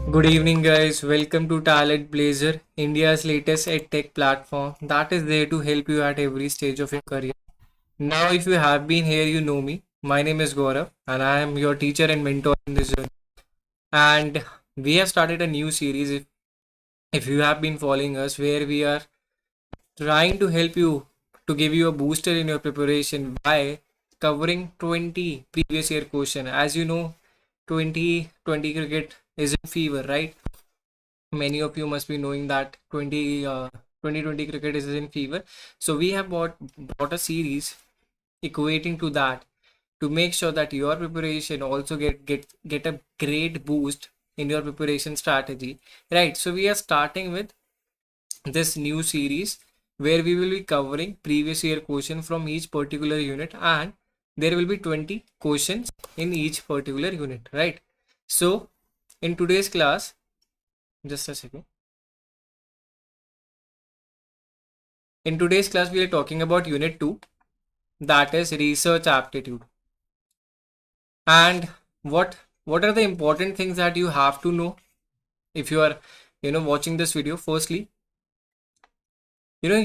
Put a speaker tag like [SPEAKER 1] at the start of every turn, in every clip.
[SPEAKER 1] Good evening, guys. Welcome to Talent Blazer, India's latest edtech platform that is there to help you at every stage of your career. Now, if you have been here, you know me. My name is Gaurav, and I am your teacher and mentor in this journey. And we have started a new series. If you have been following us, where we are trying to help you to give you a booster in your preparation by covering 20 previous year question. As you know, 2020 cricket is in fever, right? Many of you must be knowing that 2020 cricket is in fever. So we have brought a series equating to that to make sure that your preparation also get a great boost in your preparation strategy, right? So we are starting with this new series where we will be covering previous year question from each particular unit, and there will be 20 questions in each particular unit, right? So in today's class, just a second. In today's class, we are talking about Unit 2, that is Research Aptitude. And what are the important things that you have to know if you are watching this video? Firstly, you know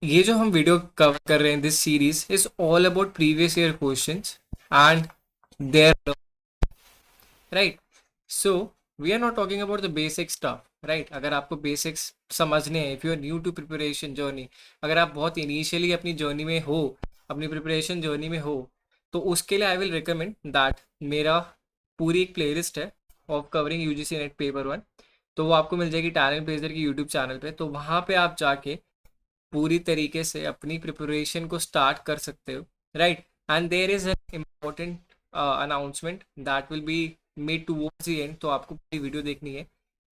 [SPEAKER 1] ये जो हम video cover कर रहे हैं, this series is all about previous year questions and there, right? So we are not talking about the basic stuff, right? अगर आपको basics समझने हैं, if you are new to preparation journey, अगर आप बहुत इनिशियली अपनी जर्नी में हो, अपनी प्रिपरेशन जर्नी में हो, तो उसके लिए आई विल रिकमेंड दैट मेरा पूरी एक प्लेलिस्ट है of covering UGC net paper 1। तो वो आपको मिल जाएगी टैलेंट ब्लेजर की यूट्यूब चैनल पे। तो वहाँ पे आप जाके पूरी तरीके से अपनी प्रिपरेशन को स्टार्ट कर सकते हो, right? And there is an important announcement that will be made towards the end. तो आपको पूरी वीडियो देखनी है,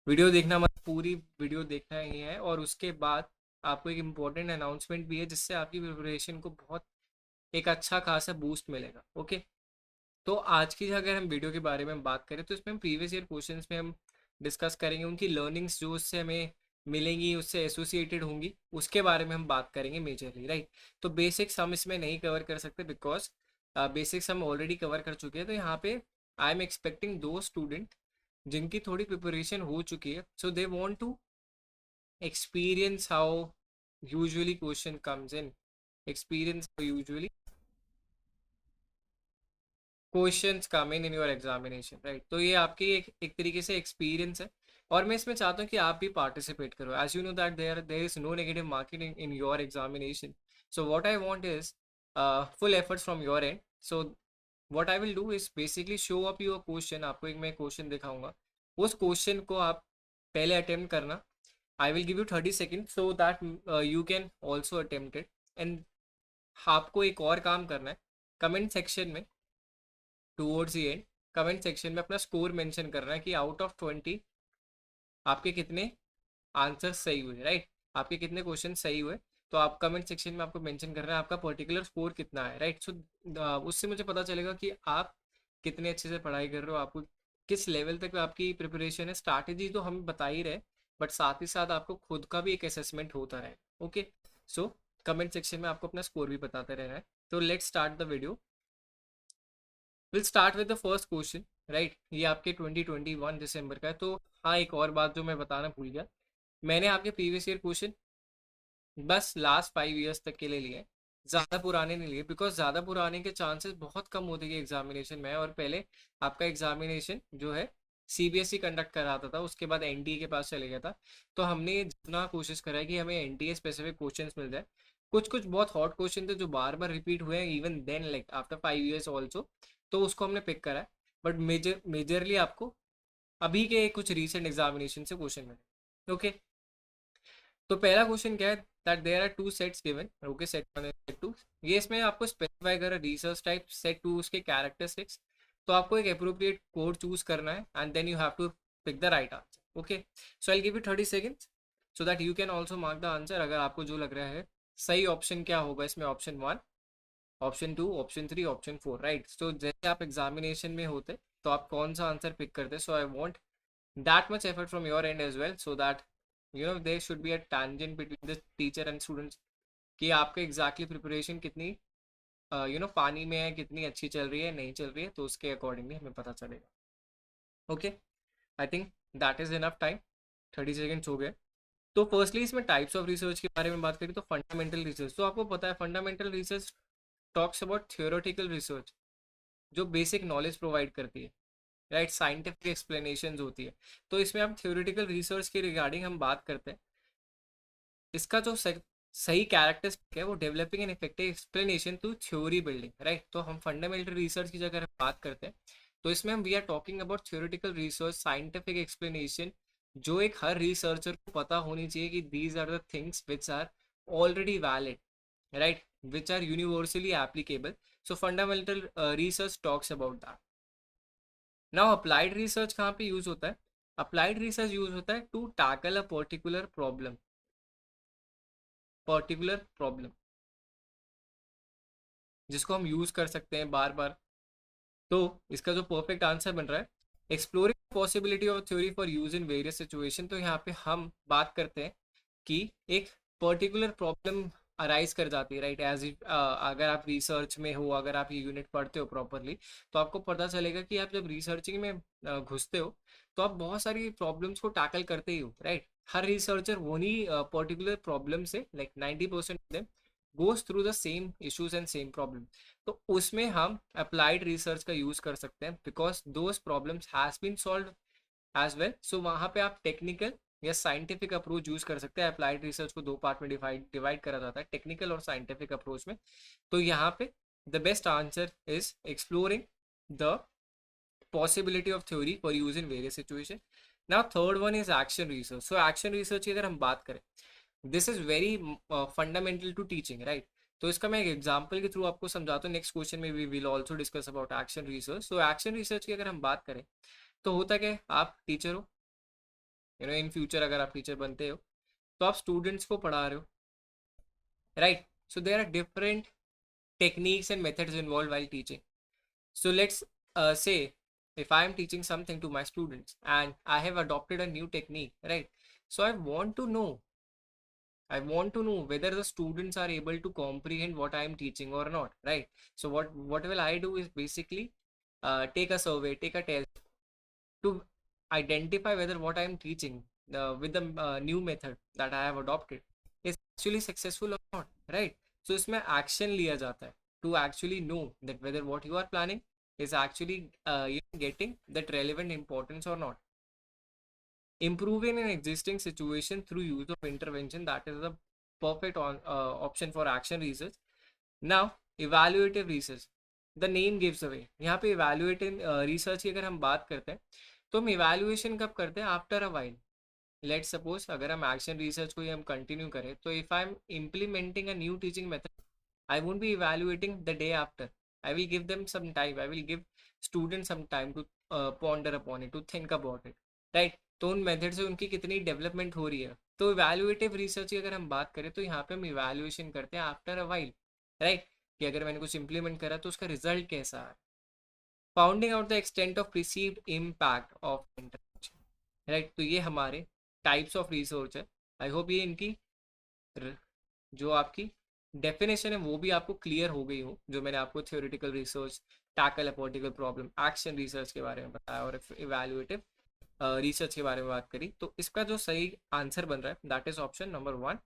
[SPEAKER 1] वीडियो देखना मत, पूरी वीडियो देखना ही है। और उसके बाद आपको एक इम्पॉर्टेंट अनाउंसमेंट भी है जिससे आपकी प्रिपरेशन को बहुत एक अच्छा खासा बूस्ट मिलेगा, ओके? तो आज की अगर हम वीडियो के बारे में बात करें, तो इसमें हम प्रीवियस ईयर क्वेश्चंस में हम डिस्कस करेंगे, उनकी लर्निंग्स जो उससे हमें मिलेंगी, उससे एसोसिएटेड होंगी, उसके बारे में हम बात करेंगे मेजरली, राइट? तो बेसिक्स हम इसमें नहीं कवर कर सकते बिकॉज बेसिक्स हम ऑलरेडी कवर कर चुके हैं। तो यहाँ पे आई एम एक्सपेक्टिंग दो स्टूडेंट जिनकी थोड़ी प्रिपरेशन हो चुकी है, so they want to experience how usually question comes in, experience usually questions come in your examination, right? तो ये आपकी एक तरीके से एक्सपीरियंस है, और मैं इसमें चाहता हूँ कि आप भी पार्टिसिपेट करो। As you know that there is no negative marking in your examination. So what I want is full efforts from your end. So what I will do is basically show up your question. आपको एक मैं question दिखाऊंगा, उस question को आप पहले attempt करना। I will give you 30 second so that you can also attempt it. And आपको एक और काम करना है, कमेंट सेक्शन में towards the and comment section में अपना स्कोर मेंशन करना है कि आउट ऑफ 20 आपके कितने आंसर सही हुए, राइट? आपके कितने क्वेश्चन सही हुए। तो आप कमेंट सेक्शन में आपको मेंशन करना है आपका पर्टिकुलर स्कोर कितना है, राइट? सो उससे मुझे पता चलेगा कि आप कितने अच्छे से पढ़ाई कर रहे हो, आपको किस लेवल तक आपकी प्रिपरेशन है। स्ट्रैटेजी तो हम बता ही रहे, बट साथ ही साथ आपको खुद का भी एक असेसमेंट होता रहे, ओके? सो कमेंट सेक्शन में आपको अपना स्कोर भी बताते रहना है। तो let's start the video. Will start with the first question, right? ये आपके 2021 दिसंबर का है। तो हाँ, एक और बात जो मैं बताना भूल गया, मैंने आपके प्रीवियस ईयर क्वेश्चन बस लास्ट 5 ईयर्स तक के लिए लिए, ज़्यादा पुराने नहीं लिए, बिकॉज ज़्यादा पुराने के चांसेस बहुत कम होते कि एग्जामिनेशन में। और पहले आपका एग्जामिनेशन जो है सीबीएसई कंडक्ट कराता था, उसके बाद एनटीए के पास चले गया था। तो हमने जितना कोशिश करा है कि हमें एनटीए स्पेसिफिक क्वेश्चंस मिल जाए। कुछ कुछ बहुत हॉट क्वेश्चन थे जो बार बार रिपीट हुए हैं, even then like after 5 years also, तो उसको हमने पिक करा है। बट मेजरली आपको अभी के कुछ रीसेंट एग्जामिनेशन से क्वेश्चन मिले, ओके? तो पहला क्वेश्चन क्या है, that there are two sets given, okay? Set 1 and set 2। ये इसमें आपको स्पेसिफाई कर रिसर्च टाइप, सेट 2 उसके कैरेक्टरिस्टिक्स। तो आपको एक अप्रोप्रिएट कोड चूज करना है and then you have to pick the right answer, okay? So I give you 30 seconds so that you can also mark the answer. अगर आपको जो लग रहा है सही ऑप्शन क्या होगा इसमें, option 1, option 2, option 3, option 4, right? तो जैसे आप एग्जामिनेशन में होते तो आप कौन सा आंसर पिक करते? So I want that much effort from your end as well, so that there should be a tangent between the teacher and students कि आपके एग्जैक्टली प्रिपरेशन कितनी पानी में है, कितनी अच्छी चल रही है, नहीं चल रही है, तो उसके अकॉर्डिंगली हमें पता चलेगा, okay? I think that is enough time, 30 seconds हो गए। तो फर्स्टली इसमें टाइप्स ऑफ रिसर्च के बारे में बात करें तो फंडामेंटल रिसर्च, तो आपको पता है fundamental research talks about theoretical research, जो बेसिक नॉलेज प्रोवाइड करती है, राइट, साइंटिफिक एक्सप्लेनेशन होती है। तो इसमें हम थियोरेटिकल रिसर्च के रिगार्डिंग हम बात करते हैं। इसका जो सही कैरेक्टरिस्टिक है वो developing an effective explanation to theory building, right. तो हम फंडामेंटल रिसर्च की जगह बात करते हैं तो इसमें हम we are talking about theoretical research, scientific explanation, जो एक हर रिसर्चर को पता होनी चाहिए कि these are the things which are already valid, right, which are universally applicable. So fundamental research talks about that. Now applied research कहाँ पे यूज होता है? अप्लाइड रिसर्च यूज होता है to tackle a particular problem जिसको हम use कर सकते हैं बार बार। तो इसका जो परफेक्ट आंसर बन रहा है, exploring possibility of theory for use in various situation. तो यहाँ पे हम बात करते हैं कि एक पर्टिकुलर प्रॉब्लम अराइज कर जाती है, राइट, एज इफ अगर आप रिसर्च में हो, अगर आप ये यूनिट पढ़ते हो प्रॉपरली, तो आपको पता चलेगा कि आप जब रिसर्चिंग में घुसते हो तो आप बहुत सारी प्रॉब्लम्स को टैकल करते ही हो, राइट। हर रिसर्चर वही पर्टिकुलर प्रॉब्लम से like 90% goes through the same issues and same problem. तो उसमें हम अप्लाइड रिसर्च का यूज कर सकते हैं because those problems has been solve as well. So वहाँ पे आप टेक्निकल या साइंटिफिक अप्रोच यूज कर सकते हैं। अप्लाइड रिसर्च को दो पार्ट में डिवाइड करा जाता है, टेक्निकल और साइंटिफिक अप्रोच में। तो यहाँ पे the best answer is exploring the possibility of theory for use in various situation. Now third one is action research. So action research की अगर हम बात करें, this is very fundamental to teaching, right. तो इसका मैं एक एग्जांपल के थ्रू आपको समझाता हूँ। नेक्स्ट क्वेश्चन में we will also discuss about action research. So action research की अगर हम बात करें तो होता क्या है, आप टीचर हो, इन फ्यूचर अगर आप टीचर बनते हो तो आप स्टूडेंट्स को पढ़ा रहे हो, right. So there are different techniques and methods involve while teaching. So let's say if I am teaching something to my students and I have adopted a new technique, right? So I want to know whether the students are able to comprehend what I am teaching or not, right? So what will I do is basically take a survey, take a test to identify whether what I am teaching with the new method that I have adopted is actually successful or not, right? So इसमें action लिया जाता है to actually know that whether what you are planning is actually getting that relevant importance or not. Improving an existing situation through use of intervention, that is the perfect option for action research. Now evaluative research, the name gives away, यहाँ पे evaluative research की अगर हम बात करते हैं तो हम evaluation कब करते हैं? After a while. Let's suppose अगर हम एक्शन रिसर्च को ही हम कंटिन्यू करें तो if I am implementing a new teaching method, I won't be evaluating the day after. I will give them some time. I will give students some time to ponder upon it, to think about it, right? तो उन method से उनकी कितनी development हो रही है। तो evaluative research की अगर हम बात करें तो यहाँ पे हम इवैल्यूएशन करते हैं आफ्टर अ वाइल, राइट, कि अगर मैंने कुछ इंप्लीमेंट करा तो उसका रिजल्ट कैसा है। Founding out the extent of received impact of intervention, right. तो ये हमारे टाइप्स ऑफ रिसर्च है। आई होप ये इनकी जो आपकी डेफिनेशन है वो भी आपको क्लियर हो गई हो, जो मैंने आपको theoretical research, tackle a particular problem, action research के बारे में बताया और इवैल्यूएटिव रिसर्च के बारे में बात करी। तो इसका जो सही आंसर बन रहा है that is option number 1।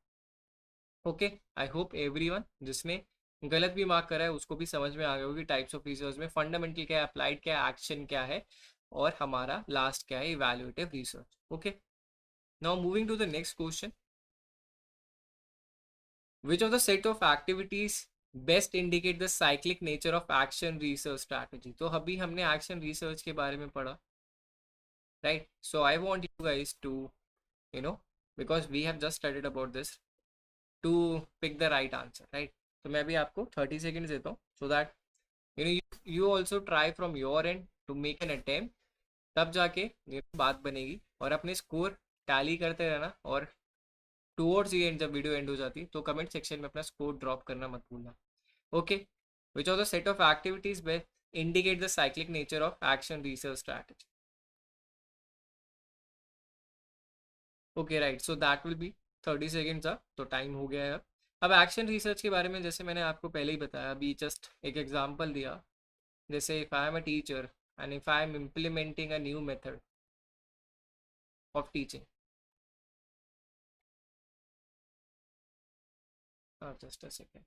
[SPEAKER 1] Okay, I hope everyone जिसने गलत भी मार्क करा है उसको भी समझ में आ गया होगी टाइप्स ऑफ रिसर्च में फंडामेंटल क्या है, अप्लाइड क्या है, एक्शन क्या है, और हमारा लास्ट क्या है, evaluative research. Okay, now moving to the next question, which of the set of activities best indicate the cyclic nature of action research strategy? तो अभी हमने action research के बारे में पढ़ा, right? So I want you guys to, you know, because we have just studied about this, to pick the right answer, right? तो मैं भी आपको 30 seconds देता हूँ so that you also try from your end to make an attempt, तब जाके बात बनेगी। और अपने स्कोर टैली करते रहना, और टूवर्ड्स ये एंड जब वीडियो एंड हो जाती तो कमेंट सेक्शन में अपना स्कोर ड्रॉप करना मत भूलना। Okay, which of the set of activities best indicate the cyclic nature of action research strategy? Okay, right, so that will B 30 seconds. अब तो टाइम हो गया है। अब एक्शन रिसर्च के बारे में जैसे मैंने आपको पहले ही बताया, अभी जस्ट एक एग्जांपल दिया, जैसे if I am a teacher and if I am implementing a new method, of teaching? Just a second.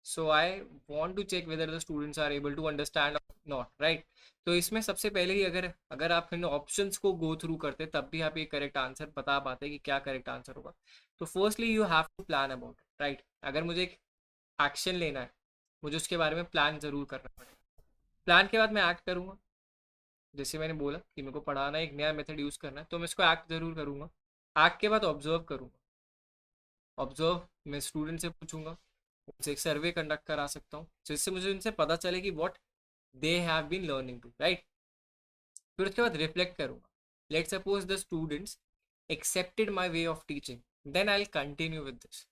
[SPEAKER 1] So I want to check whether the students are able to understand or not, right? तो इसमें सबसे पहले ही अगर अगर आप इन options को go through करते तब भी आप ये करेक्ट आंसर बता पाते कि क्या करेक्ट आंसर होगा. तो firstly you have to plan about, right? अगर मुझे एक एक्शन लेना है, मुझे उसके बारे में प्लान जरूर करना पड़ेगा. प्लान के बाद मैं एक्ट करूंगा. जैसे मैंने बोला कि मेरे को पढ़ाना है, एक नया मेथड यूज करना है, तो मैं इसको एक्ट जरूर करूंगा. एक्ट के बाद ऑब्जर्व करूंगा. ऑब्जर्व मैं स्टूडेंट से पूछूंगा, उनसे एक सर्वे कंडक्ट करा सकता हूँ जिससे मुझे उनसे पता चले कि what they have been learning to, right? फिर उसके बाद रिफ्लेक्ट करूंगा. Let suppose the students accepted my way of teaching, then I'll continue with this.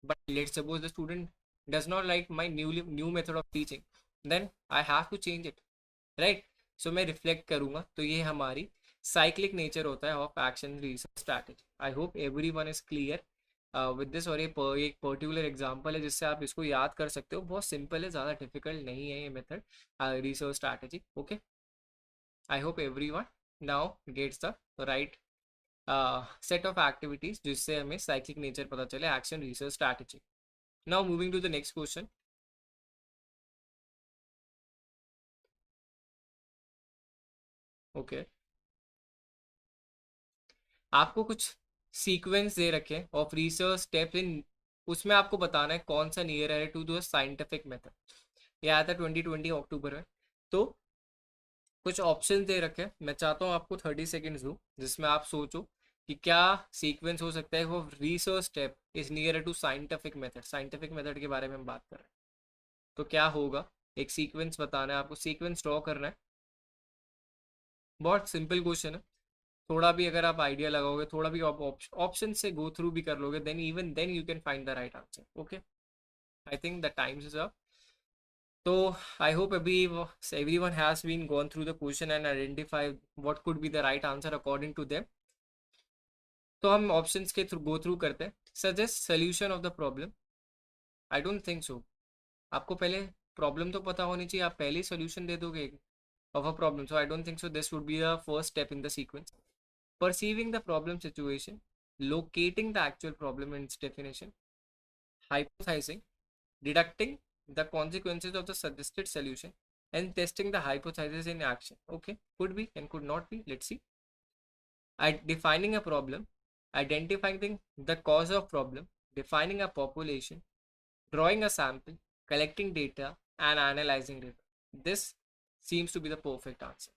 [SPEAKER 1] But let's suppose the student does not like my new method of teaching, then I have to change it, right? So मैं reflect करूंगा. तो ये हमारी cyclic nature होता है of action research strategy. I hope every one is clear with this. और ये एक पर्टिकुलर एग्जाम्पल है जिससे आप इसको याद कर सकते हो. बहुत सिंपल है, ज़्यादा डिफिकल्ट नहीं है ये method research strategy. Okay, I hope everyone now gets the right set of activities जिससे हमें साइक्लिक नेचर पता चले action research strategy. Now moving to the next question. Okay, आपको कुछ सीक्वेंस दे रखे ऑफ रिसर्च स्टेप्स इन, उसमें आपको बताना है कौन सा नियर है टू द साइंटिफिक मेथड. ये आया था 2020 अक्टूबर में. तो कुछ ऑप्शन दे रखे, मैं चाहता हूँ आपको 30 सेकेंड्स दूँ जिसमें आप सोचो कि क्या सीक्वेंस हो सकता है वो research step is near to scientific method. Scientific method के बारे में हम बात कर रहे हैं, तो क्या होगा? एक सीक्वेंस बताना है आपको, सीक्वेंस ड्रॉ करना है. बहुत सिंपल क्वेश्चन है. थोड़ा भी अगर आप आइडिया लगाओगे, थोड़ा भी आप ऑप्शन से गो थ्रू भी कर लोगे, then even then you can find the right answer. Okay, I think the times is up. तो आई होप अभी everyone has been gone through the question and identified what could be the right answer according to them. तो हम options के through go through करते हैं. Suggest solution of the problem. I don't think so. आपको पहले problem तो पता होनी चाहिए, आप पहले ही सोल्यूशन दे दोगे of a problem. So I don't think so this would be the first step in the sequence. Perceiving the problem situation, locating the actual problem and its definition, hypothesizing, deducting the consequences of the suggested solution, and testing the hypothesis in action. Okay, could be and could not be. Let's see. Defining a problem, identifying the cause of problem, defining a population, drawing a sample, collecting data, and analyzing data. This seems to be the perfect answer.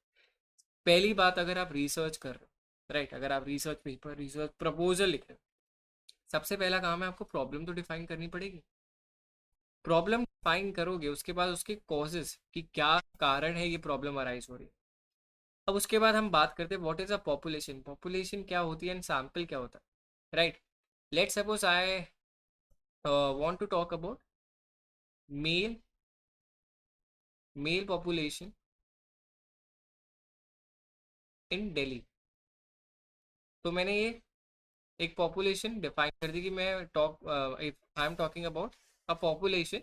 [SPEAKER 1] पहली बात, अगर आप research कर रहे हो, right, अगर आप research paper, research proposal लिख रहे हो, सबसे पहला काम है आपको प्रॉब्लम तो डिफाइन करनी पड़ेगी. प्रॉब्लम डिफाइन करोगे, उसके बाद उसके कॉजेस कि क्या कारण है ये प्रॉब्लम अराइज हो रही है. अब उसके बाद हम बात करते हैं what is a population. Population क्या होती है एंड सैम्पल क्या होता है, right? Let suppose I want to talk about male male population in Delhi. तो मैंने ये एक पॉपुलेशन डिफाइन कर दी कि मैं talk if I am talking about a population,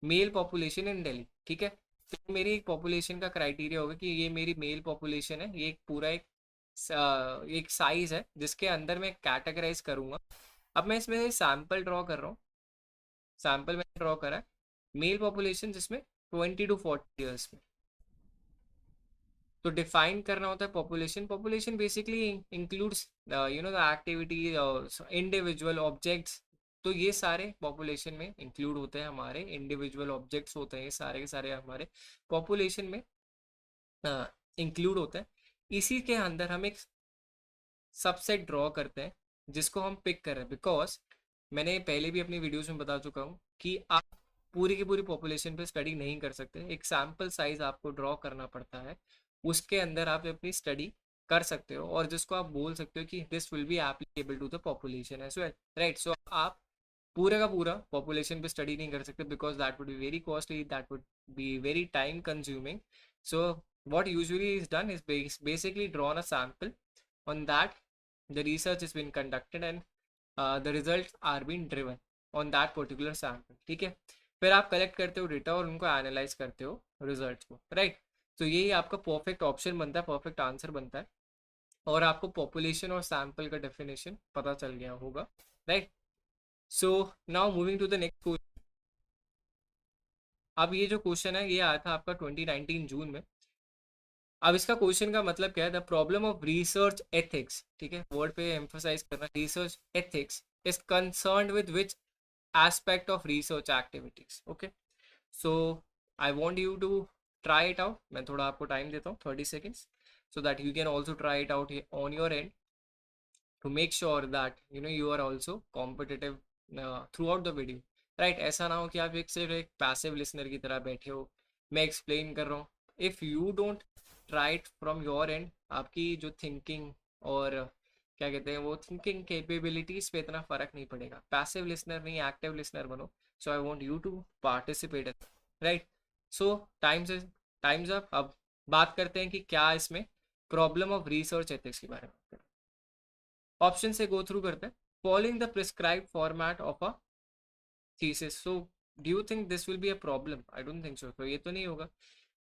[SPEAKER 1] mail population in Delhi. ठीक है, तो मेरी एक पॉपुलेशन का क्राइटेरिया होगा कि ये मेरी मेल पॉपुलेशन है. ये एक पूरा एक साइज है जिसके अंदर मैं कैटेगराइज करूंगा. अब मैं इसमें सैम्पल ड्रॉ कर रहा हूँ. सैम्पल मैंने ड्रॉ करा है मेल पॉपुलेशन जिसमें 20 to 40 ईयर्स में. तो डिफाइन करना होता है population. Population basically includes the activity, individual objects. तो ये सारे पॉपुलेशन में इंक्लूड होते हैं, हमारे इंडिविजुअल ऑब्जेक्ट्स होते हैं, ये सारे के सारे हमारे पॉपुलेशन में इंक्लूड होते हैं. इसी के अंदर हम एक सबसेट ड्रॉ करते हैं जिसको हम पिक कर रहे हैं. बिकॉज मैंने पहले भी अपनी वीडियोस में बता चुका हूँ कि आप पूरी की पूरी पॉपुलेशन पे स्टडी नहीं कर सकते. एक सैम्पल साइज आपको ड्रॉ करना पड़ता है, उसके अंदर आप अपनी स्टडी कर सकते हो और जिसको आप बोल सकते हो कि this will be applicable to the population as well, right? So आप पूरे का पूरा पॉपुलेशन पे स्टडी नहीं कर सकते because that would be very costly, that would be very time consuming. So what usually is done is basically drawn a sample. On that, the research has been conducted and the result are been driven on that particular sample, ठीक है। फिर आप collect करते हो data और उनको analyse करते हो रिजल्ट को, राइट। तो यही आपका परफेक्ट ऑप्शन बनता है, परफेक्ट आंसर बनता है। और आपको पॉपुलेशन और सैम्पल का डेफिनेशन पता चल गया होगा, right. So now moving to the next question. अब ये जो क्वेश्चन है ये आया था आपका 2019 जून में। अब इसका क्वेश्चन का मतलब क्या है, the problem of research ethics, ठीक है, वर्ड पे एम्फोसाइज करना, research ethics is concerned with which aspect of research activities, okay. So I want you to try it out. मैं थोड़ा आपको टाइम देता हूँ 30 seconds, so that you can also try it out on your end to make sure that you are also competitive throughout the video, right। ऐसा ना हो कि आप सिर्फ एक पैसिव लिसनर की तरह बैठे हो, मैं एक्सप्लेन कर रहा हूँ। If you don't try it from your and, आपकी जो थिंकिंग और क्या कहते हैं वो थिंकिंग कैपेबिलिटीज पे इतना फर्क नहीं पड़ेगा। पैसिव लिसनर नहीं, एक्टिव लिसनर बनो। So I want you to participate, right. So time's up. अब बात करते हैं कि क्या इसमें प्रॉब्लम ऑफ रिसर्च एथिक्स के बारे में। ऑप्शन से गो थ्रू करते हैं। Following the prescribe format of a thesis, so do you think this will be a problem? I don't think so. तो ये तो नहीं होगा।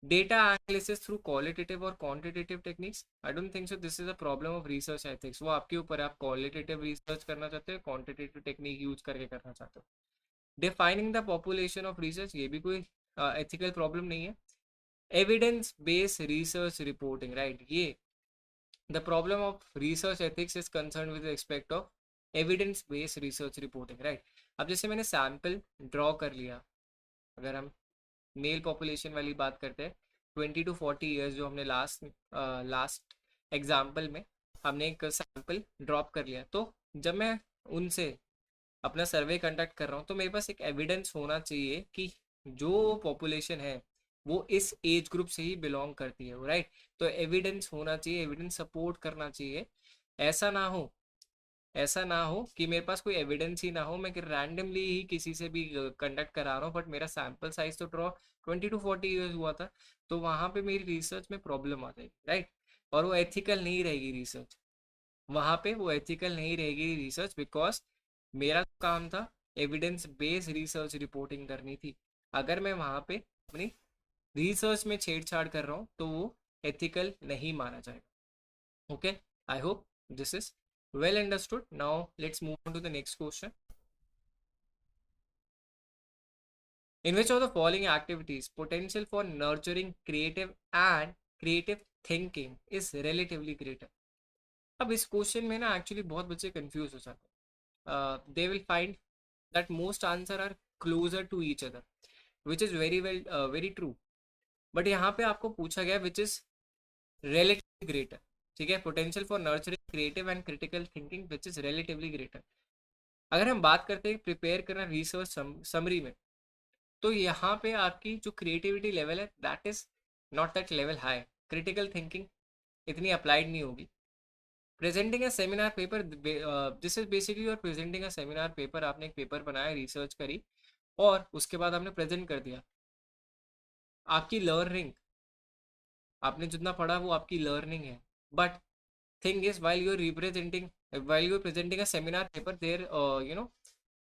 [SPEAKER 1] डेटा एनालिसिस थ्रू क्वालिटेटिव और quantitative techniques, I don't think so this is a problem of research ethics. वो आपके ऊपर है, आप क्वालिटेटिव रिसर्च करना चाहते हो, क्वांटिटेटिव टेक्निक यूज करके करना चाहते हो। Defining the population of research, ये भी कोई एथिकल प्रॉब्लम नहीं है। Evidence based research reporting, right, ये the problem of research ethics is concerned with respect of evidence based research reporting, right। अब जैसे मैंने सैम्पल ड्रॉ कर लिया, अगर हम मेल पॉपुलेशन वाली बात करते हैं 20 to 40 years, जो हमने लास्ट एग्जाम्पल में हमने एक सैम्पल ड्रॉप कर लिया, तो जब मैं उनसे अपना सर्वे कंडक्ट कर रहा हूँ तो मेरे पास एक एविडेंस होना चाहिए कि जो पॉपुलेशन है वो इस एज ग्रुप से ही बिलोंग करती है, राइट। तो एविडेंस होना चाहिए, एविडेंस सपोर्ट करना चाहिए। ऐसा ना हो ऐसा ना हो कि मेरे पास कोई एविडेंस ही ना हो, मैं रैंडमली ही किसी से भी कंडक्ट करा रहा हूँ, बट मेरा सैम्पल साइज तो ड्रॉ 20 to 40 years हुआ था। तो वहाँ पे मेरी रिसर्च में प्रॉब्लम आ जाएगी, राइट। और वो एथिकल नहीं रहेगी रिसर्च, वहाँ पे वो एथिकल नहीं रहेगी रिसर्च, बिकॉज मेरा काम था एविडेंस बेस्ड रिसर्च रिपोर्टिंग करनी थी। अगर मैं वहाँ पे अपनी रिसर्च में छेड़छाड़ कर रहा हूँ तो वो एथिकल नहीं माना जाएगा, okay. I hope this is well understood. Now let's move on to the next question. In which of the following activities potential for nurturing creative thinking is relatively greater? अब इस क्वेश्चन में ना actually बहुत बच्चे confuse हो जाते हैं। They will find that most answer are closer to each other, which is very true. But यहाँ पे आपको पूछा गया विच इज relatively greater, ठीक है। Potential for nurturing creative and critical thinking which is relatively greater। अगर हम बात करते हैं प्रिपेयर करना रिसर्च समरी में, तो यहाँ पे आपकी जो क्रिएटिविटी लेवल है that is not that level high. Critical thinking इतनी अप्लाइड नहीं होगी। Presenting a seminar paper, this is basically और प्रेजेंटिंग अ सेमिनार पेपर, आपने एक पेपर बनाया, रिसर्च करी और उसके बाद आपने प्रेजेंट कर दिया। आपकी लर्निंग, आपने जितना पढ़ा वो आपकी लर्निंग है। But thing is while you're presenting a seminar paper there,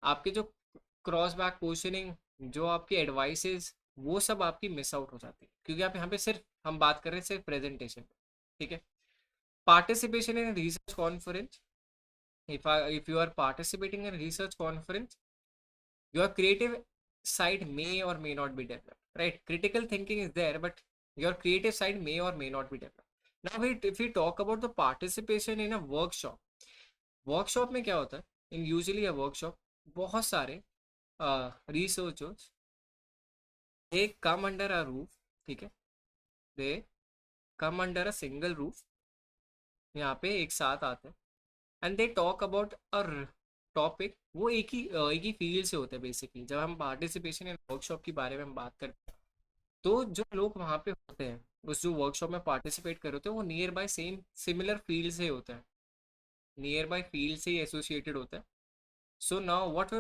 [SPEAKER 1] आपके जो क्रॉस बैक क्वेश्चनिंग, जो आपकी एडवाइसेस, वो सब आपकी मिस आउट हो जाती है, क्योंकि आप यहाँ पे सिर्फ हम बात कर रहे हैं सिर्फ प्रेजेंटेशन, ठीक है। Participation in research conference, if you are participating in research conference, your creative side may or may not be developed, right। Critical thinking is there, but your creative side may or may not be developed. Now if we talk about the participation in a workshop, workshop में क्या होता है, इन usually अ workshop, बहुत सारे researchers they come under a roof, ठीक है, they come under a single roof, यहाँ पे एक साथ आते हैं and they talk about a topic. वो एक ही फील्ड से होते हैं बेसिकली। जब हम पार्टिसिपेशन इन वर्कशॉप के बारे में हम बात करते हैं, तो जो लोग वहाँ पे होते हैं, उस जो वर्कशॉप में पार्टिसिपेट कर रहे होते हैं, वो नियर बाय सिमिलर फील्ड से होते हैं, नियर बाय फील्ड से ही एसोसिएटेड होता है। So now what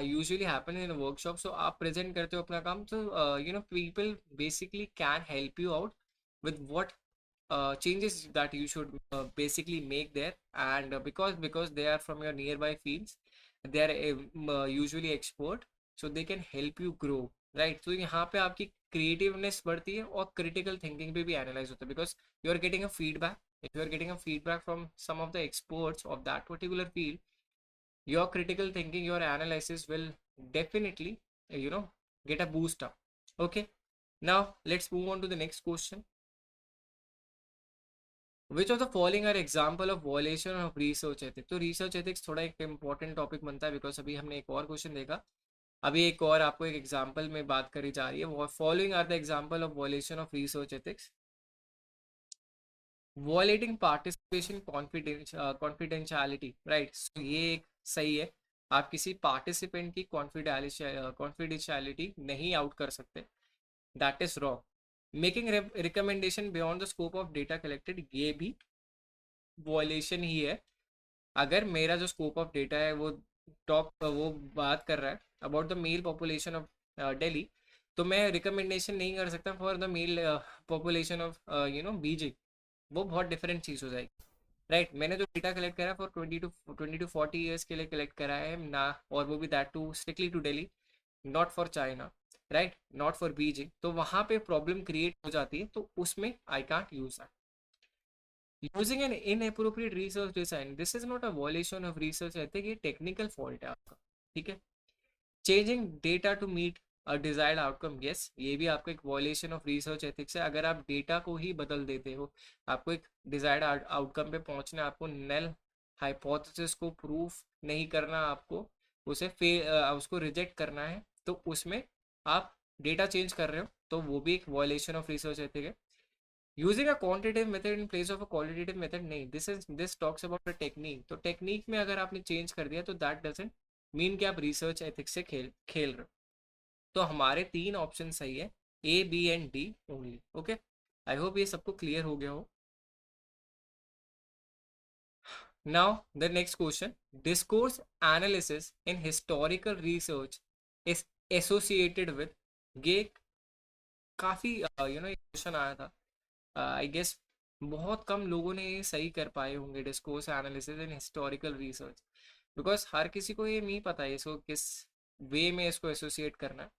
[SPEAKER 1] usually happen in a workshop, so आप प्रेजेंट करते हो अपना काम, तो people basically can help you out with what changes that you should basically make there, and because they are from your nearby fields, they are usually expert, so they can help you grow, right? तो यहाँ पे आपकी creativeness बढ़ती है और critical thinking पे भी analyse होता है, because you are getting a feedback. If you are getting a feedback from some of the experts of that particular field, your critical thinking, your analysis will definitely, you know, get a boost up. Okay, now let's move on to the next question. Which of the following are example of violation of research ethics? तो research ethics थोड़ा एक important topic बनता है, because अभी हमने एक और question देखा, अभी एक और आपको एक एग्जाम्पल में बात करी जा रही है. Following are the example of violation of research ethics. Violating participation confidentiality, right. So ये एक सही है. आप किसी पार्टिसिपेंट की कॉन्फिडेंशियलिटी नहीं आउट कर सकते, that is wrong. Making recommendation beyond the scope of data collected, ये भी वॉलेशन ही है. अगर मेरा जो स्कोप ऑफ डेटा है वो बात कर रहा है about the male population of Delhi, तो मैं रिकमेंडेशन नहीं कर सकता for the male population of Beijing. वो बहुत डिफरेंट चीज़ हो जाएगी, राइट. मैंने जो डेटा कलेक्ट करा फॉर 20 to 40 ईयर्स के लिए कलेक्ट करा है ना, और वो भी that to strictly to Delhi, not for China, right, not for Beijing. तो वहाँ पे प्रॉब्लम क्रिएट हो जाती है, तो उसमें I can't use that. Using an inappropriate research design, this is not a violation of research ethic, ये टेक्निकल फॉल्ट है आपका, ठीक है. Changing data to meet a desired outcome, yes, ये भी आपको एक वॉलेशन ऑफ रिसर्च एथिक्स है. अगर आप डेटा को ही बदल देते हो, आपको एक डिजायर्ड आउटकम पे पहुंचना, आपको नल हाइपोथेसिस को प्रूफ नहीं करना, आपको उसको रिजेक्ट करना है, तो उसमें आप डेटा चेंज कर रहे हो, तो वो भी एक वॉलेशन ऑफ रिसर्च एथिक है. Using a quantitative method in place of a qualitative method, नहीं, this talks about the technique. तो टेक्निक में अगर आपने चेंज कर दिया, तो दैट डजंट मीन कि आप रिसर्च एथिक्स से खेल खेल रहे हो. तो हमारे 3 ऑप्शन सही है, A B and D only. Okay, I hope ये सबको क्लियर हो गया हो. Now the next question. Discourse analysis in historical research is associated with, ये काफ़ी क्वेश्चन आया था. आई गेस बहुत कम लोगों ने ये सही कर पाए होंगे, discourse analysis in historical research, because हर किसी को ये नहीं पता है इसको किस वे में इसको एसोसिएट करना है.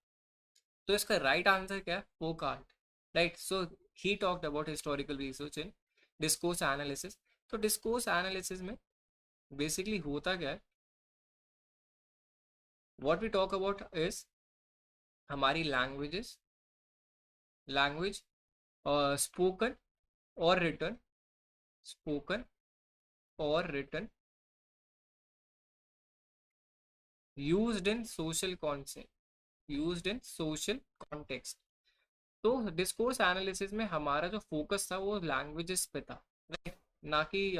[SPEAKER 1] तो इसका राइट आंसर क्या है? Foucault, right. So he talked about historical research in discourse analysis. तो डिस्कोर्स एनालिसिस में बेसिकली होता क्या है, what we talk about is हमारी लैंग्वेज और स्पोकन और written used in social context. तो डिस्कोर्स एनालिसिस में हमारा जो फोकस था वो लैंग्वेजेस पे था, राइट, ना कि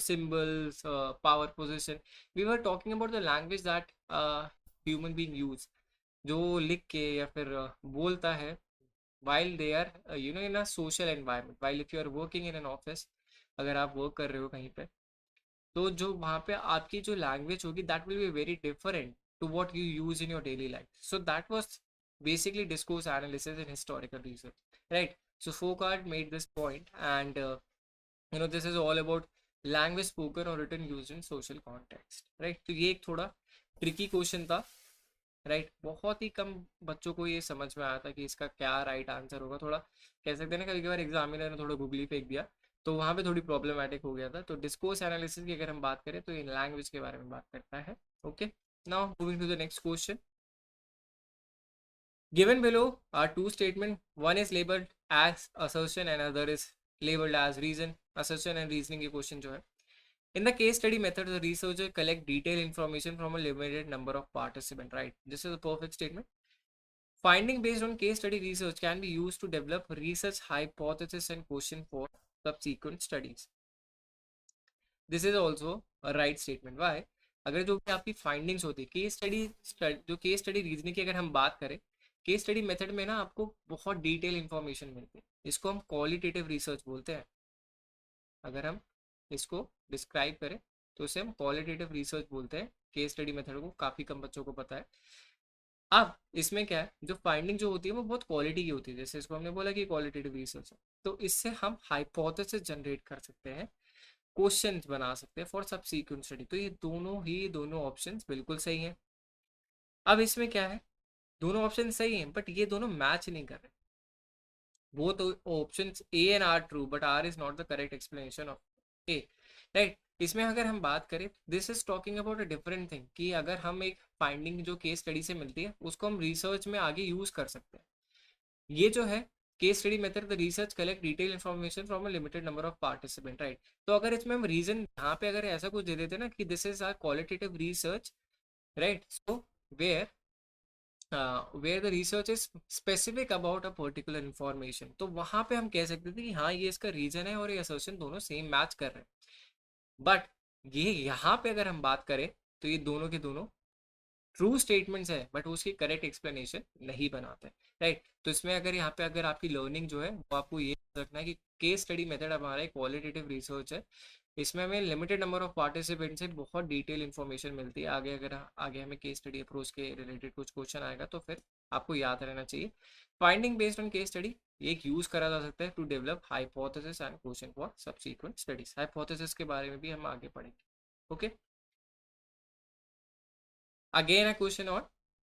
[SPEAKER 1] symbols, power position. We were talking about the language that human being use, जो लिख के या फिर बोलता है while they are in a social environment, while if you are working in an office, अगर आप वर्क कर रहे हो कहीं पे, तो जो वहाँ पे आपकी जो लैंग्वेज होगी that will be very different to what you use in your daily life. So that was basically discourse analysis in historical research, right. So Foucault made this point, and this is all about language spoken or written used in social context, right. तो ये एक थोड़ा tricky question था, right. बहुत ही कम बच्चों को ये समझ में आया था कि इसका क्या राइट आंसर होगा. थोड़ा कह सकते हैं ना, कभी कभार एग्जामिनर ने थोड़ा गूगली फेंक दिया, तो वहाँ पे थोड़ी प्रॉब्लमेटिक हो गया था. तो डिस्कोर्स एनालिसिस की अगर हम बात करें, तो ये लैंग्वेज के बारे में बात करता है. Okay, now moving to the next question. Given below are 2 statement, one is labelled as assertion and other is labelled as reason. Assertion and reasoning के क्वेश्चन जो है, in the case study method, the researcher collect detailed information from a limited number of participants, right. This is a perfect statement. Finding based on case study research can be used to develop research hypothesis and question for subsequent studies. This is also a right statement. Why? अगर जो भी आपकी findings होती है जो case study reasoning की अगर हम बात करें, केस स्टडी मेथड में ना आपको बहुत डिटेल इंफॉर्मेशन मिलती है. इसको हम क्वालिटेटिव रिसर्च बोलते हैं. अगर हम इसको डिस्क्राइब करें, तो उसे हम क्वालिटेटिव रिसर्च बोलते हैं. केस स्टडी मेथड को काफ़ी कम बच्चों को पता है. अब इसमें क्या है, जो फाइंडिंग जो होती है वो बहुत क्वालिटी की होती है. जैसे इसको हमने बोला कि क्वालिटेटिव रिसर्च है, तो इससे हम हाइपोथेसिस जनरेट कर सकते हैं, क्वेश्चन बना सकते हैं फॉर सबसीक्वेंट स्टडी। तो ये दोनों ऑप्शंस बिल्कुल सही हैं। अब इसमें क्या है, दोनों ऑप्शन सही हैं बट ये दोनों मैच नहीं कर रहे। वो तो option A and R true but R is not the correct explanation of A, right. इसमें अगर हम बात करें, this is talking about a different thing, कि अगर हम एक फाइंडिंग जो केस स्टडी से मिलती है उसको हम रिसर्च में आगे यूज कर सकते हैं। ये जो है case study method, the research collect detail information from a limited number of participant, right. तो अगर इसमें हम रीजन यहाँ पे अगर ऐसा कुछ दे देते ना कि this is R qualitative research, right, so where where the research is specific about a particular information, तो वहां पे हम कह सकते थे कि हाँ ये इसका रीजन है और ये असर्शन दोनों सेम मैच कर रहे हैं। बट ये यहाँ पे अगर हम बात करें तो ये दोनों के दोनों ट्रू स्टेटमेंट्स है बट उसकी करेक्ट एक्सप्लेनेशन नहीं बनाते, राइट। तो इसमें अगर यहाँ पे अगर आपकी लर्निंग जो है वो आपको ये रखना है कि केस स्टडी मेथड हमारा एक क्वालिटेटिव रिसर्च है, इसमें हमें लिमिटेड नंबर ऑफ पार्टिसिपेंट से बहुत डिटेल इन्फॉर्मेशन मिलती है। आगे अगर आगे हमें केस स्टडी अप्रोच के रिलेटेड कुछ क्वेश्चन आएगा तो फिर आपको याद रहना चाहिए। Finding based on case study एक यूज करा जा सकता है to develop hypothesis and question for subsequent studies. Hypothesis के बारे में भी हम आगे पढ़ेंगे। Okay, again a question on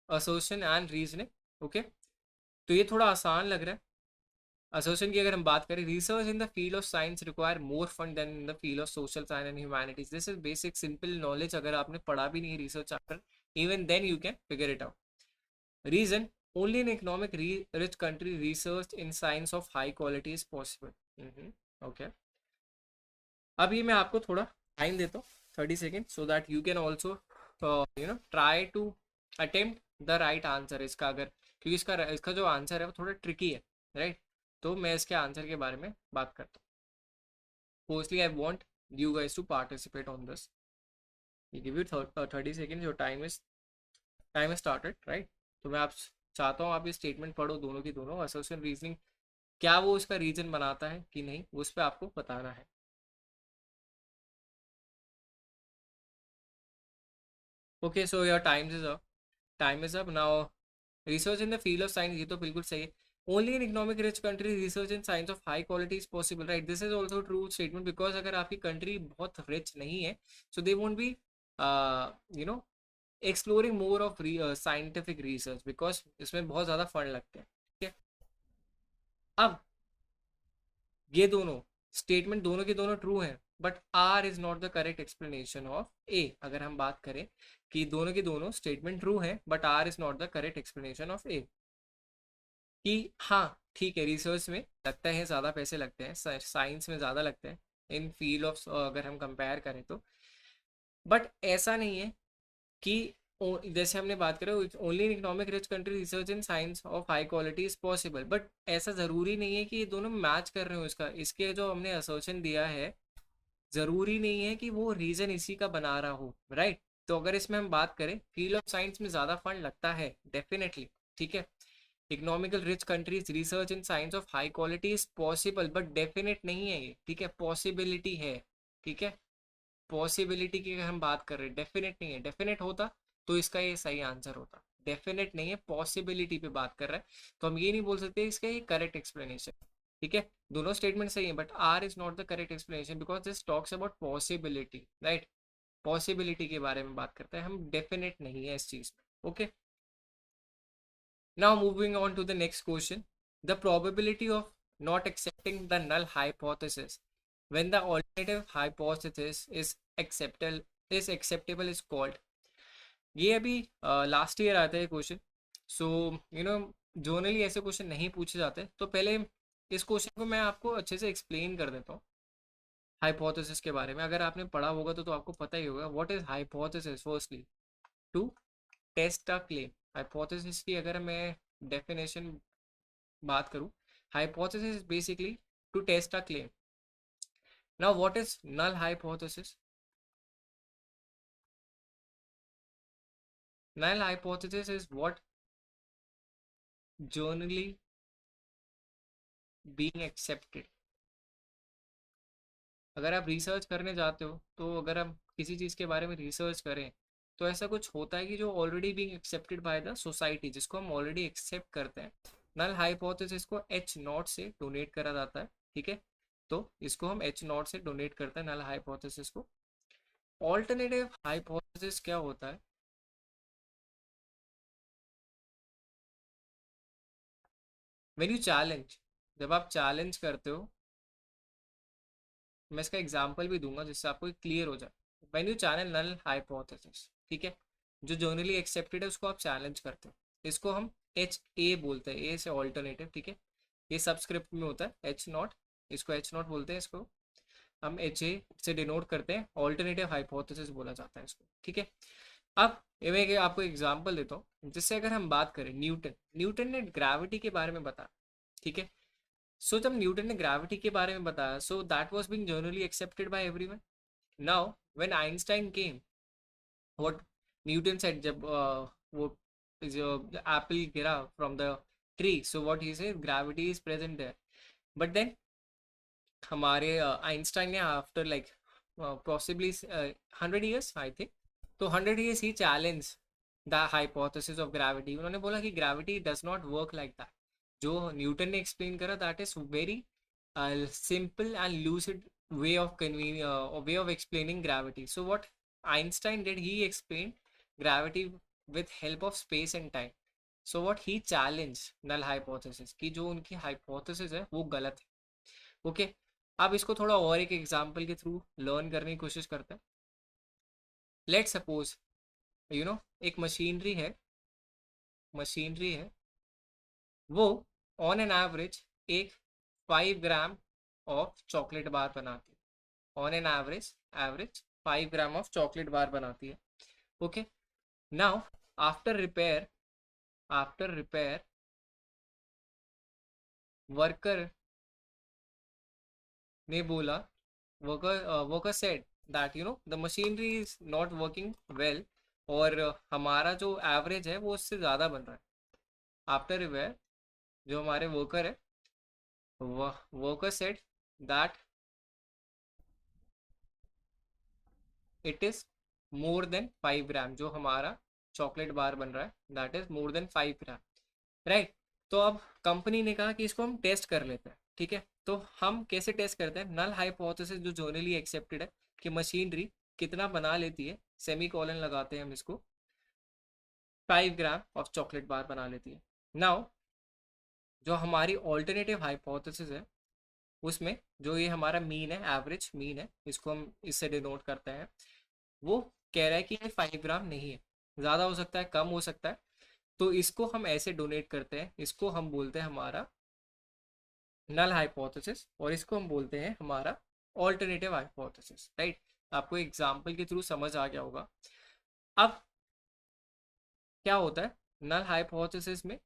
[SPEAKER 1] association and reasoning. Okay, तो ये थोड़ा आसान लग रहा है। असोसिएशन की अगर हम बात करें, research in the field of science require more fund then in the field of social science and humanities. This is basic simple knowledge, अगर आपने पढ़ा भी नहीं research chapter, even then you can figure it out. Reason, only in economic rich country research in science of high quality is possible. Okay, अभी मैं आपको थोड़ा time देता हूँ, 30 second, so that you can also try to attempt the right answer इसका। अगर क्योंकि इसका जो आंसर है वो थोड़ा ट्रिकी है, राइट। तो मैं इसके आंसर के बारे में बात करता हूँ। Firstly I want you guys to participate on this. Give you 30 second, your time started, right. तो मैं आप चाहता हूँ आप ये स्टेटमेंट पढ़ो, दोनों की दोनों, एसोसिएशन रीजनिंग क्या वो इसका रीजन बनाता है कि नहीं, उस पर आपको बताना है। Okay, so your time is up now. Research in the field of science, ये तो बिल्कुल सही है। Only in economic rich country research in science of high quality is possible, right. This is also true statement, because अगर आपकी country बहुत rich नहीं है so they won't be you know exploring more of scientific research, because इसमें बहुत ज़्यादा fund लगते हैं, ठीक है। अब ये दोनों स्टेटमेंट दोनों के दोनों ट्रू हैं but R is not the correct explanation of A. अगर हम बात करें कि दोनों के दोनों स्टेटमेंट ट्रू हैं but R is not the correct explanation of A, कि हाँ ठीक है रिसर्च में लगता है ज़्यादा पैसे लगते हैं, साइंस में ज़्यादा लगते हैं इन फील्ड ऑफ, अगर हम कंपेयर करें तो, बट ऐसा नहीं है कि जैसे हमने बात करें only in economic rich country research in science of high quality is possible, but ऐसा ज़रूरी नहीं है कि ये दोनों मैच कर रहे हो। इसका इसके जो हमने असर्शन दिया है ज़रूरी नहीं है कि वो रीज़न इसी का बना रहा हो, राइट। तो अगर इसमें हम बात करें फील्ड ऑफ साइंस में ज़्यादा फंड लगता है डेफिनेटली, ठीक है। Economical rich countries research in science of high quality is possible, but definite नहीं है ये, ठीक है, पॉसिबिलिटी है, ठीक है। पॉसिबिलिटी की अगर हम बात कर रहे हैं, डेफिनेट नहीं है। डेफिनेट होता तो इसका ये सही आंसर होता, डेफिनेट नहीं है, पॉसिबिलिटी पे बात कर रहा है। तो हम ये नहीं बोल सकते इसका ये करेक्ट एक्सप्लेनेशन, ठीक है। दोनों स्टेटमेंट सही है but R is not the correct explanation because this talks about possibility, right. Possibility के बारे में बात करते हैं हम, डेफिनेट नहीं है इस चीज में। Okay, now moving on to the next question, the probability of not accepting the null hypothesis when the alternative hypothesis is acceptable is called। ये अभी लास्ट ईयर आता है question, so you know generally ऐसे question नहीं पूछे जाते, तो पहले इस क्वेश्चन को मैं आपको अच्छे से एक्सप्लेन कर देता हूँ। हाइपोथेसिस के बारे में अगर आपने पढ़ा होगा तो आपको पता ही होगा what is hypothesis. Firstly, to test a claim. Hypothesis की अगर मैं डेफिनेशन बात करूं, hypothesis is basically to test a claim. Now what is null hypothesis? Null hypothesis is what generally being accepted. अगर आप रिसर्च करने जाते हो तो अगर हम किसी चीज़ के बारे में रिसर्च करें तो ऐसा कुछ होता है कि जो already being accepted by the society, जिसको हम ऑलरेडी एक्सेप्ट करते हैं। नल हाइपोथेसिस को H नॉट से डोनेट करा जाता है, ठीक है, तो इसको हम एच नॉट से डोनेट करते हैं नल हाइपोथेसिस को। ऑल्टरनेटिव हाइपोथेसिस क्या होता है? व्हेन यू चैलेंज, जब आप चैलेंज करते हो, मैं इसका एग्जांपल भी दूंगा जिससे आपको क्लियर हो जाए। When you challenge null hypothesis, ठीक है, जो जनरली एक्सेप्टेड है उसको आप चैलेंज करते हो, इसको हम एच ए बोलते हैं, ए से ऑल्टरनेटिव, ठीक है, ये सबस्क्रिप्ट में होता है एच नॉट, इसको एच नॉट बोलते हैं, इसको हम एच ए से डिनोट करते हैं, ऑल्टरनेटिव हाइपोथेसिस बोला जाता है इसको, ठीक है। अब ये मैं आपको एग्जांपल देता हूँ, जिससे अगर हम बात करें, न्यूटन न्यूटन ने ग्रेविटी के बारे में बताया, ठीक है। सो जब न्यूटन ने ग्रेविटी के बारे में बताया, so that was being generally accepted by everyone. Now when Einstein came, what Newton said, जब वो जो एप्पल गिरा from the tree, so what he said, gravity is present there. But then हमारे आइंस्टाइन ने after like possibly 100 years I think, तो 100 years he challenge the hypothesis of gravity. उन्होंने बोला कि gravity does not work like that, जो Newton ने explain करा that is very simple and lucid way of explaining gravity. So what Einstein did, he explained gravity with help of space and time. So what he challenged null hypothesis, कि जो उनकी hypothesis है वो गलत है। Okay, अब इसको थोड़ा और एक एग्जांपल के थ्रू लर्न करने की कोशिश करते हैं। लेट सपोज एक मशीनरी है, वो ऑन एन एवरेज एक 5 ग्राम ऑफ चॉकलेट बार बनाती है, on an average 5 gram of chocolate bar बनाती है। Okay, now after repair worker ने बोला, worker said that the machinery is not working well, और हमारा जो एवरेज है वो उससे ज़्यादा बन रहा है। आफ्टर रिपेयर जो हमारे वर्कर है, worker said that it is more than 5 ग्राम, जो हमारा चॉकलेट बार बन रहा है that is more than 5 gram, right. तो अब कंपनी ने कहा कि इसको हम टेस्ट कर लेते हैं, ठीक है। तो हम कैसे टेस्ट करते हैं? नल हाइपोथेसिस जो जनरली एक्सेप्टेड है कि मशीनरी कितना बना लेती है, सेमी कॉलन लगाते हैं हम इसको, 5 ग्राम ऑफ चॉकलेट बार बना लेती है। नाउ जो हमारी ऑल्टरनेटिव हाइपोथेसिस है, उसमें जो ये हमारा मीन है, एवरेज मीन है, इसको हम इससे डिनोट करते हैं, वो कह रहा है कि ये 5 ग्राम नहीं है, ज़्यादा हो सकता है, कम हो सकता है। तो इसको हम ऐसे डोनेट करते हैं, इसको हम बोलते हैं हमारा नल हाइपोथेसिस, और इसको हम बोलते हैं हमारा ऑल्टरनेटिव हाइपोथेसिस, राइट। आपको एग्जांपल के थ्रू समझ आ गया होगा। अब क्या होता है नल हाइपोथेसिस में,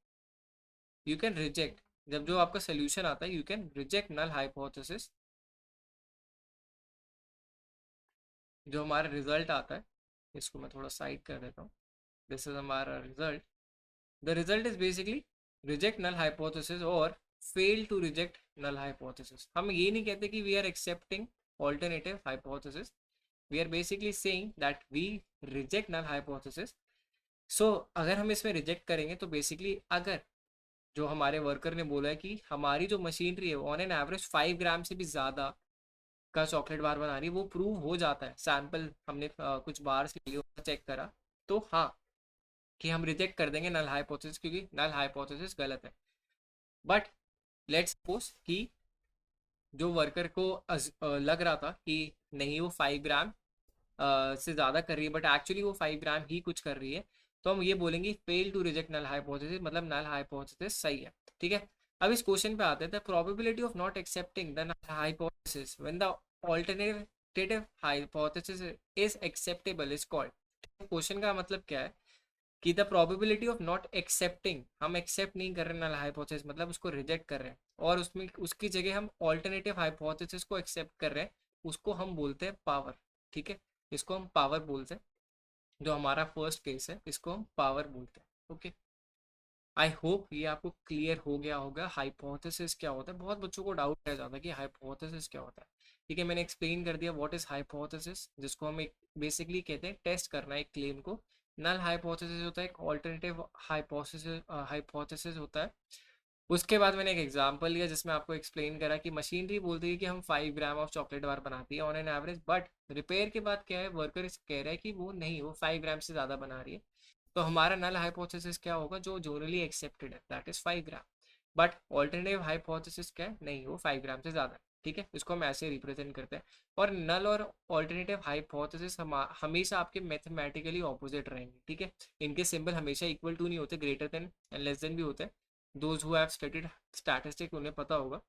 [SPEAKER 1] यू कैन रिजेक्ट, जब जो आपका सोल्यूशन आता है, you can reject null hypothesis. जो हमारा रिजल्ट आता है, इसको मैं थोड़ा साइड कर देता हूँ, दिस इज हमारा result. The result is basically reject null hypothesis और fail to reject null hypothesis. हम ये नहीं कहते कि we are accepting alternative hypothesis, we are basically saying that we reject null hypothesis. So अगर हम इसमें रिजेक्ट करेंगे तो बेसिकली, अगर जो हमारे वर्कर ने बोला है कि हमारी जो मशीनरी है ऑन एन एवरेज 5 ग्राम से भी ज़्यादा का चॉकलेट बार बना रही है, वो प्रूव हो जाता है, सैंपल हमने कुछ बार से लिए, चेक करा, तो हाँ, कि हम रिजेक्ट कर देंगे नल हाइपोथेसिस, क्योंकि नल हाइपोथेसिस गलत है। बट लेट्स सपोज कि जो वर्कर को लग रहा था कि नहीं वो 5 ग्राम से ज़्यादा कर रही है, बट एक्चुअली वो 5 ग्राम ही कुछ कर रही है, तो हम ये बोलेंगे fail to reject null hypothesis, मतलब नल हाइपोथेसिस सही है, ठीक है। अब इस क्वेश्चन पे आते हैं, the probability of not accepting the hypothesis when the alternative hypothesis is acceptable is called. Question का मतलब क्या है कि the probability of not accepting, हम एक्सेप्ट नहीं कर रहे नल हाइपोथेसिस, मतलब उसको रिजेक्ट कर रहे हैं, और उसमें उसकी जगह हम ऑल्टरनेटिव हाइपोथेसिस को एक्सेप्ट कर रहे हैं, उसको हम बोलते हैं पावर, ठीक है। इसको हम पावर बोलते हैं, जो हमारा फर्स्ट केस है इसको हम पावर बोलते हैं। ओके, आई होप ये आपको क्लियर हो गया होगा हाइपोथेसिस क्या होता है। बहुत बच्चों को डाउट रह जाता है कि हाइपोथेसिस क्या होता है, ठीक है। मैंने एक्सप्लेन कर दिया व्हाट इज हाइपोथेसिस, जिसको हम एक बेसिकली कहते हैं टेस्ट करना है एक क्लेम को। नल हाइपोथेसिस होता है एक ऑल्टरनेटिव हाइपोथेसिस होता है, उसके बाद मैंने एक एग्जांपल लिया जिसमें आपको एक्सप्लेन करा कि मशीनरी बोलती है कि हम 5 ग्राम ऑफ चॉकलेट बार बनाती है on an average, but repair के बाद क्या है, वर्कर कह रहा है कि वो नहीं, वो 5 ग्राम से ज़्यादा बना रही है। तो हमारा नल हाइपोथेसिस क्या होगा, जो जनरली एक्सेप्टेड है, that is 5 gram. But alternative hypothesis क्या है, नहीं वो 5 ग्राम से ज़्यादा है। ठीक है, इसको हम ऐसे रिप्रेजेंट करते हैं। और नल और ऑल्टरनेटिव हाइपोथेसिस हमेशा आपके मैथमेटिकली ऑपोजिट रहेंगे। ठीक है, इनके सिंबल हमेशा इक्वल टू नहीं होते, greater than and less than भी होते हैं। Those who have studied statistics उन्हें पता होगा।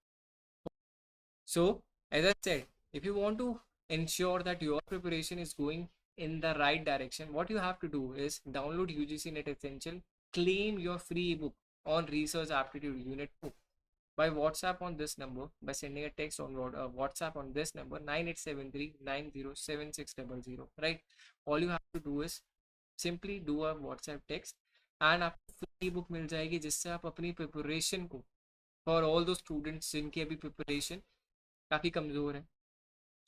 [SPEAKER 1] So, as I said, if you want to ensure that your preparation is going in the right direction, what you have to do is download UGC Net Essential, claim your free ebook on Research Aptitude Unit 2 by WhatsApp on this number, by sending a text on WhatsApp on this number 9873907600, right? All you have to do is simply do a WhatsApp text and आपको free book मिल जाएगी, जिससे आप अपनी preparation को, for all दो students जिनकी अभी preparation काफ़ी कमज़ोर है,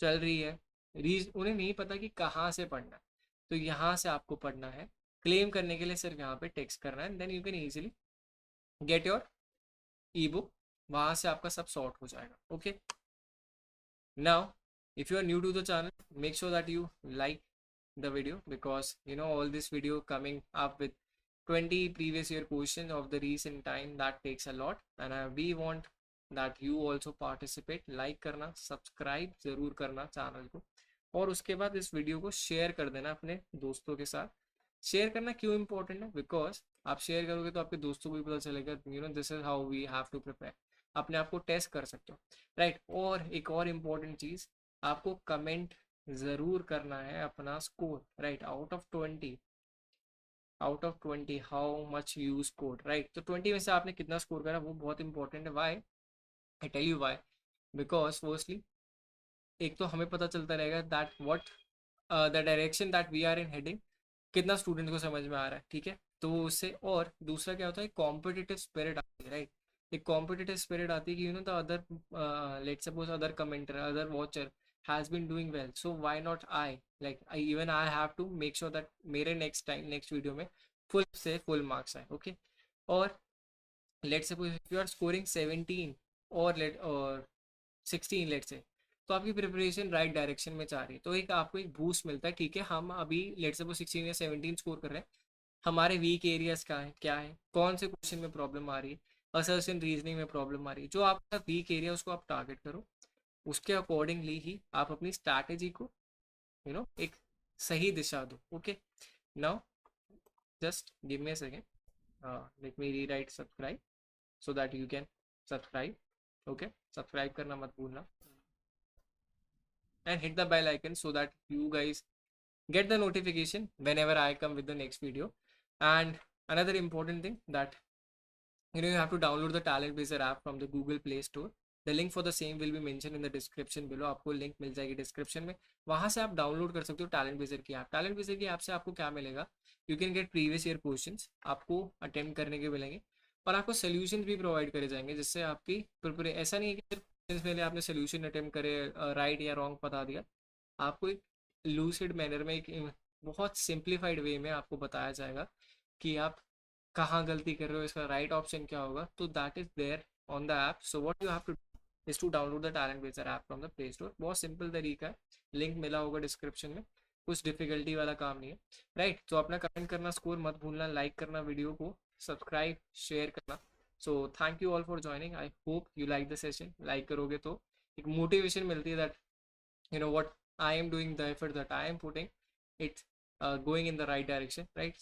[SPEAKER 1] चल रही है, उन्हें नहीं पता कि कहाँ से पढ़ना है, तो यहाँ से आपको पढ़ना है। क्लेम करने के लिए सिर्फ यहाँ पे टेक्स्ट करना है, then you can easily get your e book, वहाँ से आपका सब सॉर्ट हो जाएगा। Okay, now if you are new to the channel, make sure that you like the video, because you know all this video coming up with 20 previous year questions of the recent time, that takes a lot, and we want that you also participate। like करना, subscribe ज़रूर करना channel को, और उसके बाद इस video को share कर देना अपने दोस्तों के साथ। शेयर करना क्यों इंपॉर्टेंट है, बिकॉज आप शेयर करोगे तो आपके दोस्तों को भी पता चलेगा, you know this is how we have to prepare, अपने आप को टेस्ट कर सकते हो, राइट। और एक और इम्पॉर्टेंट चीज़, आपको कमेंट ज़रूर करना है अपना score, right. Out of 20 how much you score, right. तो 20 में से आपने कितना स्कोर करा, वो बहुत इंपॉर्टेंट है। Why, I tell you why, because firstly एक तो हमें पता चलता रहेगा that what the direction that we are in heading, कितना स्टूडेंट को समझ में आ रहा है। ठीक है, तो उससे, और दूसरा क्या होता है, कॉम्पिटिटिव स्पिरिट आती है, राइट। एक कॉम्पिटिटिव स्पिरिट आती है कि you know the other, let suppose other commenter, other watcher has been doing well, so why not I, like I even I have to make sure that मेरे next time, next video में full से full marks आए। Okay, और let suppose if you are scoring 17 और 16 late से, तो आपकी preparation right direction में जा रही है, तो एक आपको एक बूस्ट मिलता है। ठीक है, हम अभी लेट सपोज 16 या 17 स्कोर कर रहे हैं, हमारे वीक एरियाज क्या है, कौन से क्वेश्चन में प्रॉब्लम आ रही है, असर्शन रीजनिंग में प्रॉब्लम आ रही है, जो आपका वीक एरिया उसको आप टारगेट करो, उसके अकॉर्डिंगली ही आप अपनी स्ट्रैटेजी को यू नो एक सही दिशा दो। Okay, now just give me a second, let me rewrite subscribe so that you can subscribe. Okay, subscribe करना मत भूलना, and hit the bell icon so that you guys get the notification whenever I come with the next video. And another important thing that you have to download the Talent Bazer app from the Google Play Store. The link for the same will be mentioned in the description below. आपको link मिल जाएगी description में, वहाँ से आप download कर सकते हो talent badger की ऐप। टैलेंट बेजर की ऐप से आपको क्या मिलेगा, you can get previous year questions आपको अटेम्प्ट करने के मिलेंगे, और आपको सोल्यूशन भी प्रोवाइड करे जाएंगे, जिससे आपकी प्रिपरे, ऐसा नहीं है कि सिर्फ क्वेश्चंस में आपने सोल्यूशन अटेम्प्ट करे, राइट या रॉन्ग बता दिया, आपको एक लूसिड मैनर में, एक बहुत सिंप्लीफाइड वे में आपको बताया जाएगा कि आप कहाँ गलती कर रहे हो, इसका राइट ऑप्शन क्या होगा। तो that is there on the app, so what you have to is to download the talent badger app from the play store. बहुत सिंपल तरीका है, लिंक मिला होगा डिस्क्रिप्शन में, कुछ डिफिकल्टी वाला काम नहीं है, राइट। तो अपना कमेंट करना, स्कोर मत भूलना, लाइक करना वीडियो को, सब्सक्राइब शेयर करना। So thank you all for joining, I hope you like the session. Like करोगे तो एक मोटिवेशन मिलती है that you know what I am doing, the effort that I am putting, it's going in the right direction, right?